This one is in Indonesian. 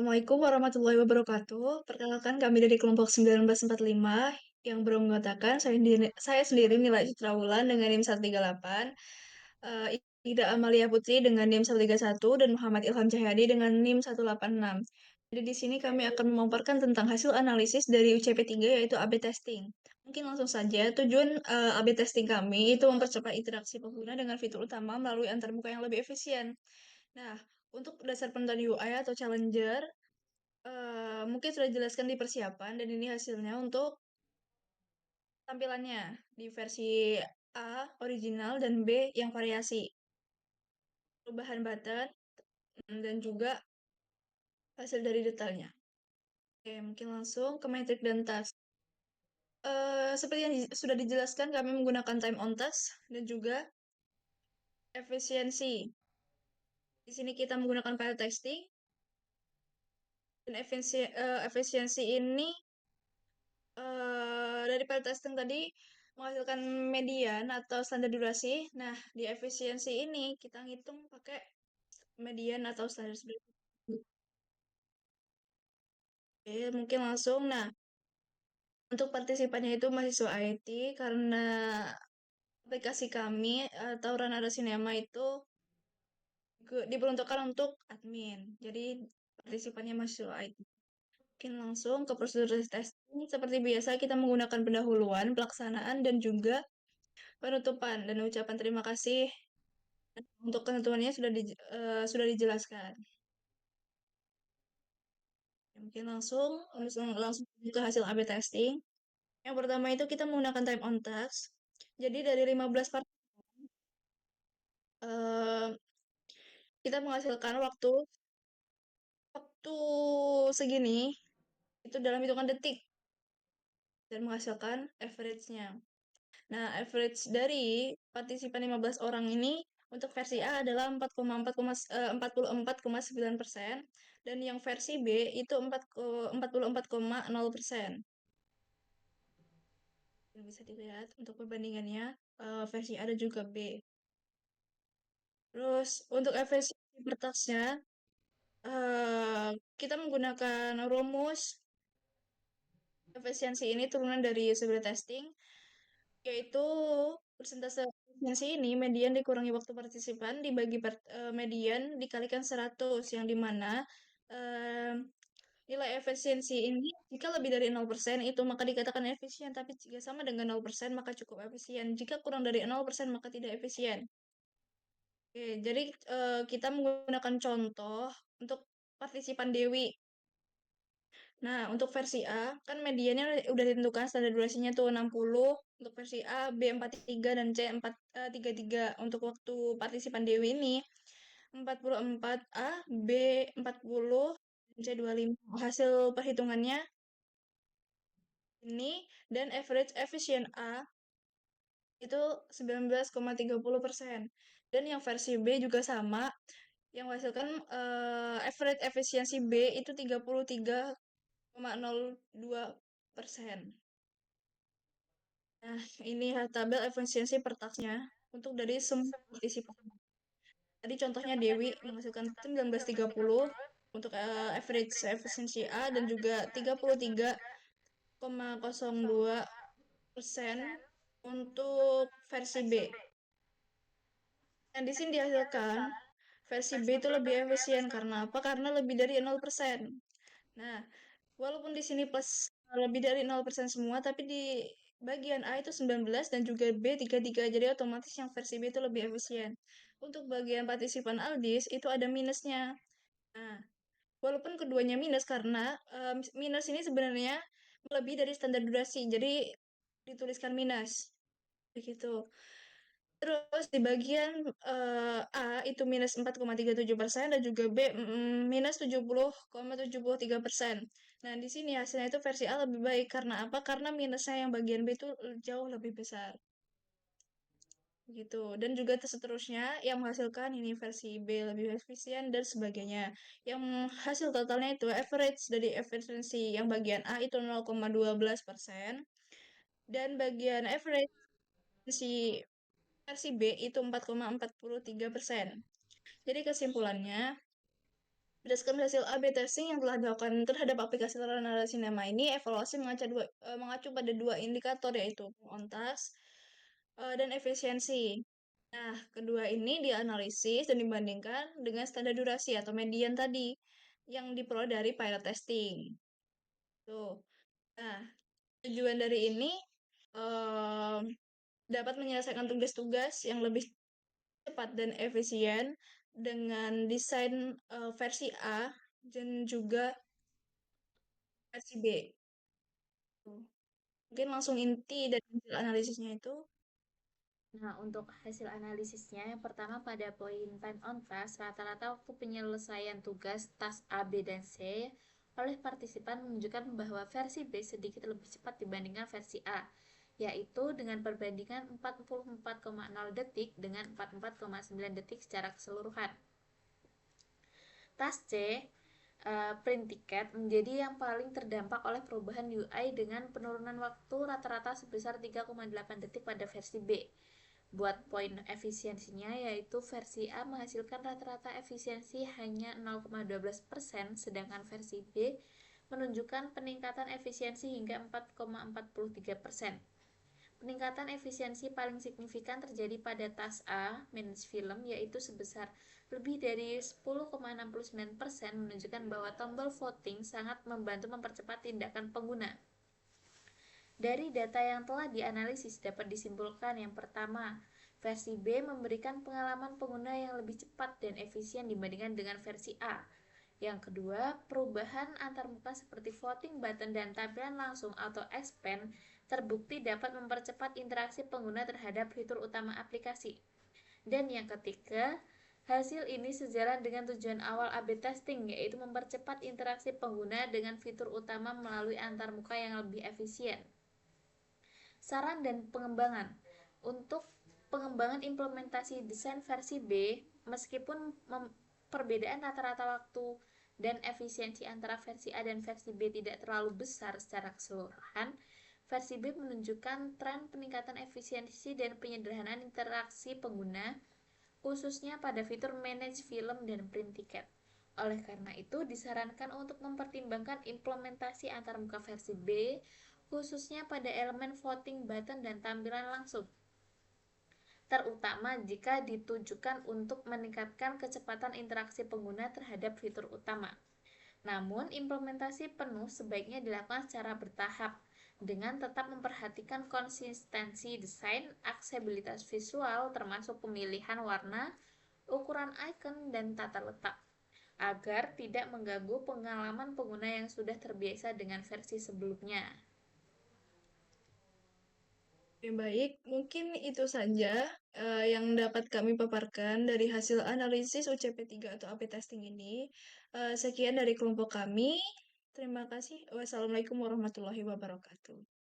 Assalamualaikum warahmatullahi wabarakatuh. Perkenalkan kami dari kelompok 1945 yang beranggotakan saya sendiri Nila Citra Wulan dengan NIM 138, Ida Amalia Putri dengan NIM 131 dan Muhammad Ilham Cahyadi dengan NIM 186. Jadi di sini kami akan memaparkan tentang hasil analisis dari UCP 3 yaitu AB testing. Mungkin langsung saja, tujuan AB testing kami itu mempercepat interaksi pengguna dengan fitur utama melalui antarmuka yang lebih efisien. Nah, untuk dasar penentuan UI atau challenger, mungkin sudah dijelaskan di persiapan dan ini hasilnya untuk tampilannya di versi A original dan B yang variasi. Perubahan button dan juga hasil dari detailnya. Oke, mungkin langsung ke metrik dan task. Seperti yang sudah dijelaskan, kami menggunakan time on task dan juga efisiensi. Di sini kita menggunakan file testing dan efisiensi ini dari file testing tadi menghasilkan median atau standar durasi. Nah, di efisiensi ini kita ngitung pakai median atau standar durasi. Oke, mungkin langsung. Nah, untuk partisipannya itu mahasiswa IT karena aplikasi kami atau Ranada Cinema itu diperuntukkan untuk admin. Jadi partisipannya mahasiswa IT. Mungkin langsung ke prosedur testing. Seperti biasa kita menggunakan pendahuluan, pelaksanaan, dan juga penutupan dan ucapan terima kasih. Untuk ketentuannya sudah dijelaskan. Mungkin langsung ke hasil A/B testing. Yang pertama itu kita menggunakan time on task. Jadi dari 15 part eh, kita menghasilkan waktu segini itu dalam hitungan detik dan menghasilkan average-nya. Nah, average dari partisipan 15 orang ini untuk versi A adalah 44,9% dan yang versi B itu 44,0%. Yang bisa dilihat untuk perbandingannya versi A dan juga B. Terus untuk efisiensi pertaksnya eh, kita menggunakan rumus efisiensi ini turunan dari usability testing, yaitu persentase efisiensi ini median dikurangi waktu partisipan dibagi median dikalikan 100 yang dimana eh, nilai efisiensi ini jika lebih dari 0% itu maka dikatakan efisien, tapi jika sama dengan 0% maka cukup efisien. Jika kurang dari 0% maka tidak efisien. Oke, jadi kita menggunakan contoh untuk partisipan Dewi. Nah, untuk versi A, kan mediannya udah ditentukan standar durasinya tuh 60. Untuk versi A, B 43 dan C 33. Untuk waktu partisipan Dewi ini, 44A, B 40, dan C 25. Hasil perhitungannya ini, dan average efisien A itu 19,30%. Dan yang versi B juga sama, yang menghasilkan average efisiensi B itu 33,02%. Nah, ini tabel efisiensi per taksnya untuk dari semua partisipan. Tadi contohnya Dewi menghasilkan 1930 untuk average efisiensi A dan juga 33,02% untuk versi B. Yang di sini dihasilkan versi B itu lebih efisien karena apa? Karena lebih dari 0%. Nah, walaupun di sini plus lebih dari 0% semua, tapi di bagian A itu 19 dan juga B 33, jadi otomatis yang versi B itu lebih efisien. Untuk bagian partisipan Aldis itu ada minusnya. Nah, walaupun keduanya minus karena minus ini sebenarnya lebih dari standar durasi, jadi dituliskan minus. Begitu. Terus di bagian A itu minus 4,37% dan juga B minus 70,73%. Nah, di sini hasilnya itu versi A lebih baik. Karena apa? Karena minusnya yang bagian B itu jauh lebih besar. Gitu. Dan juga seterusnya yang menghasilkan ini versi B lebih efisien dan sebagainya. Yang hasil totalnya itu average dari efisiensi yang bagian A itu 0,12% dan bagian average si versi B itu 4,43%. Jadi kesimpulannya, Berdasarkan hasil A/B testing yang telah dilakukan terhadap aplikasi Learner Cinema ini, evaluasi mengacu pada dua indikator yaitu kuantitas dan efisiensi. Nah, kedua ini dianalisis dan dibandingkan dengan standar durasi atau median tadi yang diperoleh dari pilot testing. Tuh. Nah, tujuan dari ini em, dapat menyelesaikan tugas-tugas yang lebih cepat dan efisien dengan desain versi A dan juga versi B. Tuh. Mungkin langsung inti dari hasil analisisnya itu. Nah, untuk hasil analisisnya, yang pertama pada poin time on task, rata-rata waktu penyelesaian tugas task A, B, dan C oleh partisipan menunjukkan bahwa versi B sedikit lebih cepat dibandingkan versi A, yaitu dengan perbandingan 44,0 detik dengan 44,9 detik secara keseluruhan. Task C, print ticket, menjadi yang paling terdampak oleh perubahan UI dengan penurunan waktu rata-rata sebesar 3,8 detik pada versi B. Buat poin efisiensinya, yaitu versi A menghasilkan rata-rata efisiensi hanya 0,12%, sedangkan versi B menunjukkan peningkatan efisiensi hingga 4,43%. Peningkatan efisiensi paling signifikan terjadi pada task A, manage film, yaitu sebesar lebih dari 10,69%, menunjukkan bahwa tombol voting sangat membantu mempercepat tindakan pengguna. Dari data yang telah dianalisis dapat disimpulkan yang pertama, versi B memberikan pengalaman pengguna yang lebih cepat dan efisien dibandingkan dengan versi A. Yang kedua, perubahan antarmuka seperti voting button dan tampilan langsung atau expand terbukti dapat mempercepat interaksi pengguna terhadap fitur utama aplikasi. Dan yang ketiga, hasil ini sejalan dengan tujuan awal A/B testing, yaitu mempercepat interaksi pengguna dengan fitur utama melalui antarmuka yang lebih efisien. Saran dan pengembangan. Untuk pengembangan implementasi desain versi B, meskipun perbedaan rata-rata waktu dan efisiensi antara versi A dan versi B tidak terlalu besar secara keseluruhan, versi B menunjukkan tren peningkatan efisiensi dan penyederhanaan interaksi pengguna, khususnya pada fitur manage film dan print ticket. Oleh karena itu, disarankan untuk mempertimbangkan implementasi antarmuka versi B, khususnya pada elemen voting button dan tampilan langsung, terutama jika ditujukan untuk meningkatkan kecepatan interaksi pengguna terhadap fitur utama. Namun, implementasi penuh sebaiknya dilakukan secara bertahap dengan tetap memperhatikan konsistensi desain, aksesibilitas visual termasuk pemilihan warna, ukuran icon, dan tata letak agar tidak mengganggu pengalaman pengguna yang sudah terbiasa dengan versi sebelumnya. Oke, baik, mungkin itu saja yang dapat kami paparkan dari hasil analisis UCP 3 atau AP testing ini. Sekian dari kelompok kami. Terima kasih. Wassalamualaikum warahmatullahi wabarakatuh.